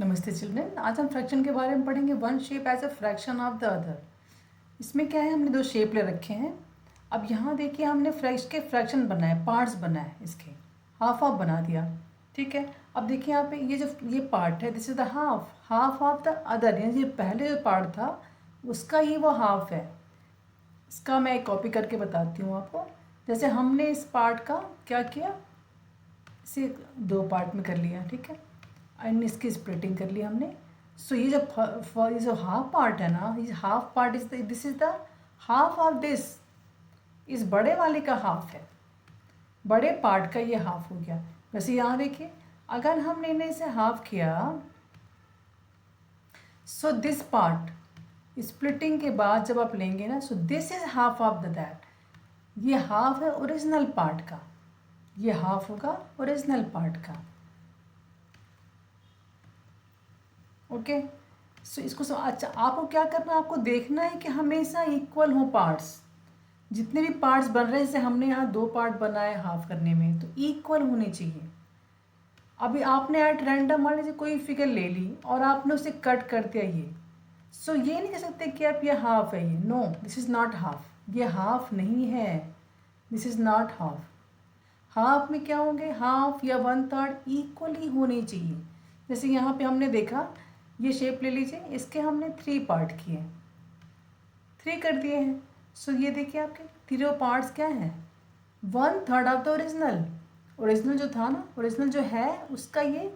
नमस्ते चिल्ड्रन। आज हम फ्रैक्शन के बारे में पढ़ेंगे। One shape as a fraction of the other. इसमें क्या है, हमने दो शेप ले रखे हैं। अब यहाँ देखिए, हमने इसके फ्रैक्शन बनाए, पार्ट्स बनाए, इसके हाफ ऑफ बना दिया। ठीक है। अब देखिए यहाँ पे ये पार्ट है, this is the half of the other, यानी ये पहले जो पार्ट था उसका ही वो हाफ है। इसका मैं एक कॉपी करके बताती हूँ आपको। जैसे हमने इस पार्ट का क्या किया, इसे दो पार्ट में कर लिया। ठीक है। एंड इसकी स्प्लिटिंग कर ली हमने। सो ये जो हाफ पार्ट है ना, ये half part this is the half of this, इस बड़े वाले का हाफ है, बड़े पार्ट का ये हाफ हो गया। वैसे यहाँ देखिए, अगर हमने इन्हें इसे हाफ किया, सो दिस पार्ट स्प्लिटिंग के बाद जब आप लेंगे ना, so this is half of the that, ये हाफ है ओरिजिनल पार्ट का, ये हाफ होगा ओरिजिनल पार्ट का। ओके। सो इसको अच्छा, आपको क्या करना है, आपको देखना है कि हमेशा इक्वल हो पार्ट्स। जितने भी पार्ट्स बन रहे हैं, जैसे हमने यहाँ दो पार्ट बनाए हाफ करने में, तो इक्वल होने चाहिए। अभी आपने एट रैंडम मान लीजिए कोई फिगर ले ली और आपने उसे कट कर दिया ये, सो ये नहीं कह सकते कि आप ये हाफ है, ये no, this is not half, ये हाफ नहीं है, this is not half. Half में क्या होंगे, हाफ या वन थर्ड इक्वल ही होने चाहिए। जैसे यहाँ पे हमने देखा, ये शेप ले लीजिए, इसके हमने थ्री पार्ट किए, थ्री कर दिए हैं। सो ये देखिए आपके तीनों पार्ट्स क्या हैं, one third of the original. Original जो था ना, ओरिजिनल जो है उसका ये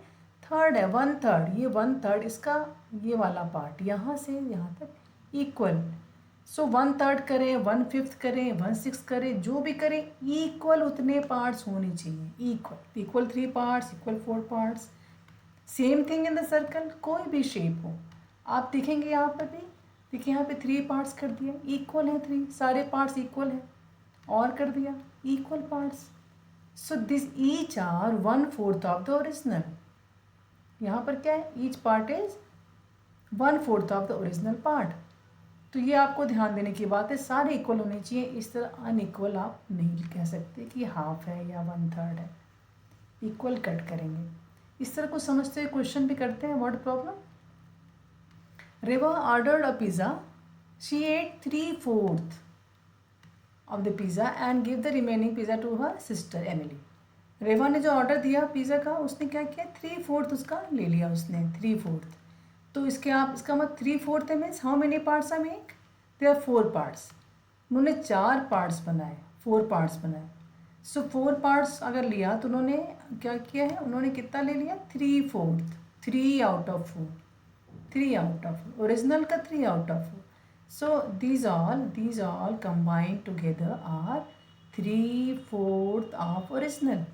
थर्ड है, वन थर्ड, ये वन थर्ड इसका, ये वाला पार्ट यहाँ से यहाँ तक इक्वल। सो वन थर्ड करें, वन फिफ्थ करें, वन सिक्स करें, जो भी करें इक्वल उतने पार्ट्स होने चाहिए। Equal, equal three parts, equal four parts. Same thing in the circle, कोई भी शेप हो आप देखेंगे यहाँ पर भी, देखिए यहाँ पे थ्री पार्ट्स कर दिए, इक्वल है थ्री, सारे पार्ट्स इक्वल है, और कर दिया equal parts. So this each are one fourth of the original. यहाँ पर क्या है, each part is one fourth of the original part. तो ये आपको ध्यान देने की बात है, सारे इक्वल होने चाहिए। इस तरह अनइक्वल आप नहीं कह सकते कि हाफ है या वन थर्ड है, इक्वल कट करेंगे। इस तरह को समझते हुए क्वेश्चन भी करते हैं। What problem, Reva ordered a pizza, she ate 3/4 of the pizza and give the remaining pizza to her sister Emily. Reva ने जो ऑर्डर दिया पिज़्ज़ा का, उसने क्या किया, 3/4 उसका ले लिया उसने, 3/4। तो इसका मतलब 3/4 है, means how many parts are make, they are 4 parts. उन्होंने 4 पार्ट्स बनाए, 4 पार्ट्स बनाए। सो 4 पार्ट्स अगर लिया तो उन्होंने क्या किया है, उन्होंने कितना ले लिया, 3/4, 3 out of 4, 3 out of original का 3 out of 4। So these all combined together are 3/4 of original,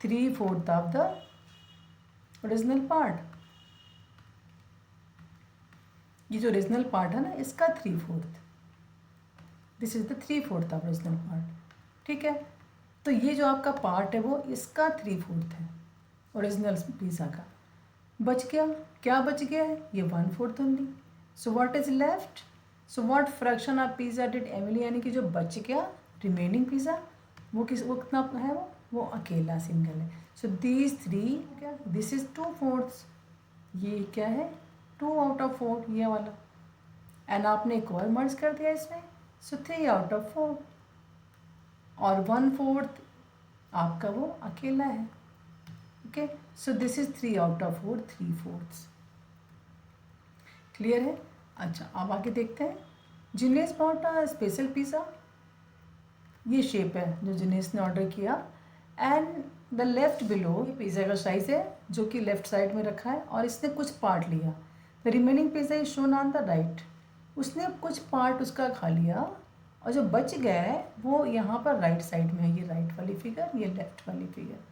3/4 of the original part। ये जो ओरिजिनल पार्ट है ना, इसका 3/4, this is the 3/4 of original part. ठीक है। तो ये जो आपका पार्ट है वो इसका 3/4 है ओरिजिनल पिज़्ज़ा का। बच गया, क्या बच गया है, ये 1/4 only. So what is left, so what fraction of pizza did Emily, यानी कि जो बच गया रिमेनिंग पिज़्ज़ा, वो कितना है, वो अकेला सिंगल है। सो दीज थ्री, क्या, दिस इज 2/4, ये क्या है 2 आउट ऑफ 4, ये वाला। एंड आपने एक और मर्ज कर दिया इसमें, सो 3 आउट ऑफ 4, और 1/4 आपका वो अकेला है। Okay. So this is 3 out of 4, 3/4। Clear है। अच्छा, अब आगे देखते हैं। जिनेस बॉट अ स्पेशल पिज़्ज़ा, ये शेप है जो जिनेस ने ऑर्डर किया। And the left below, pizza का साइज है जो कि लेफ्ट साइड में रखा है, और इसने कुछ पार्ट लिया। The remaining pizza is shown on the right, उसने कुछ पार्ट उसका खा लिया, और जो बच गया है वो यहाँ पर राइट साइड में है, ये राइट वाली फिगर, ये लेफ्ट वाली figure.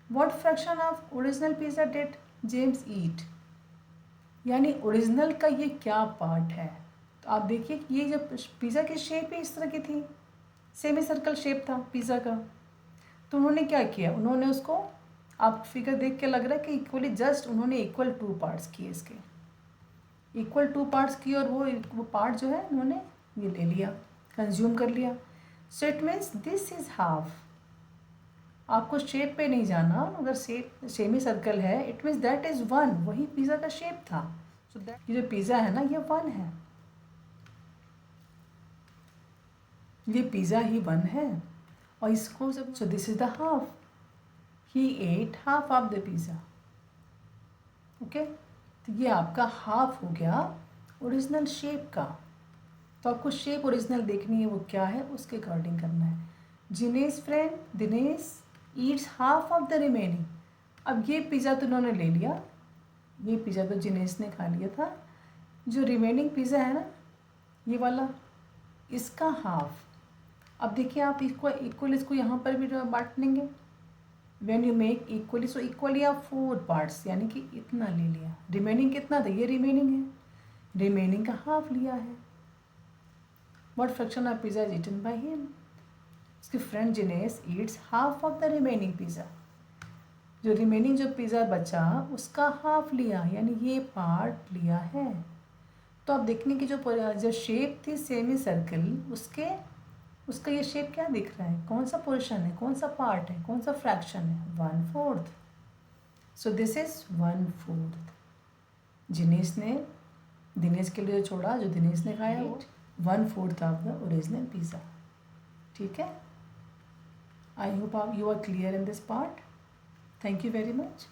What fraction of original pizza did James eat, यानी ओरिजिनल का ये क्या पार्ट है। तो आप देखिए कि ये जब पिज़्ज़ा की शेप ही इस तरह की थी, सेमी सर्कल शेप था पिज़्ज़ा का, तो उन्होंने क्या किया, उन्होंने उसको, आप फिगर देख के लग रहा है कि इक्वली, जस्ट उन्होंने इक्वल 2 पार्ट्स किए, इसके इक्वल 2 पार्ट्स किए, और वो पार्ट जो है उन्होंने ये ले लिया, कंज्यूम कर लिया। So it means this is half, आपको शेप पे नहीं जाना, अगर शेप सेमी सर्कल है it means that is one, वही पिज़्ज़ा का शेप था। सो दैट ये जो पिज़्ज़ा है ना ये वन है, ये पिज़्ज़ा ही वन है। और इसको जब so this is the half, he at half of the pizza. Okay, तो ये आपका हाफ हो गया ओरिजिनल शेप का। तो आपको शेप ओरिजिनल देखनी है, वो क्या है उसके अकॉर्डिंग करना है। Jinesh friend Dinesh Yeats half of the remaining. अब ये पिज़्ज़ा तो उन्होंने ले लिया, ये पिज़्ज़ा तो जिनेश ने खा लिया था। जो रिमेनिंग पिज़्ज़ा है ना ये वाला, इसका हाफ। अब देखिए आप इसको इक्वल इसको यहाँ पर भी बांट लेंगे। When you make equally, so equally आप 4 पार्ट्स, यानी कि इतना ले लिया। रिमेनिंग कितना था, ये रिमेनिंग है, रिमेनिंग का हाफ लिया है। What fraction of pizza is eaten by him, उसके friend Jinesh eats half of the remaining pizza. जो रिमेनिंग जो पिज़्ज़ा बचा उसका हाफ लिया, यानी ये पार्ट लिया है। तो आप देखने की जो शेप थी सेमी सर्कल, उसका ये शेप क्या दिख रहा है, कौन सा पोर्शन है, कौन सा पार्ट है, कौन सा फ्रैक्शन है, 1/4। So this is 1/4। दिनेश के लिए छोड़ा, जो दिनेश ने खाया वो 1/4 ऑफ द ओरिजिनल पिज़्ज़ा। ठीक है, I hope you are clear in this part. Thank you very much.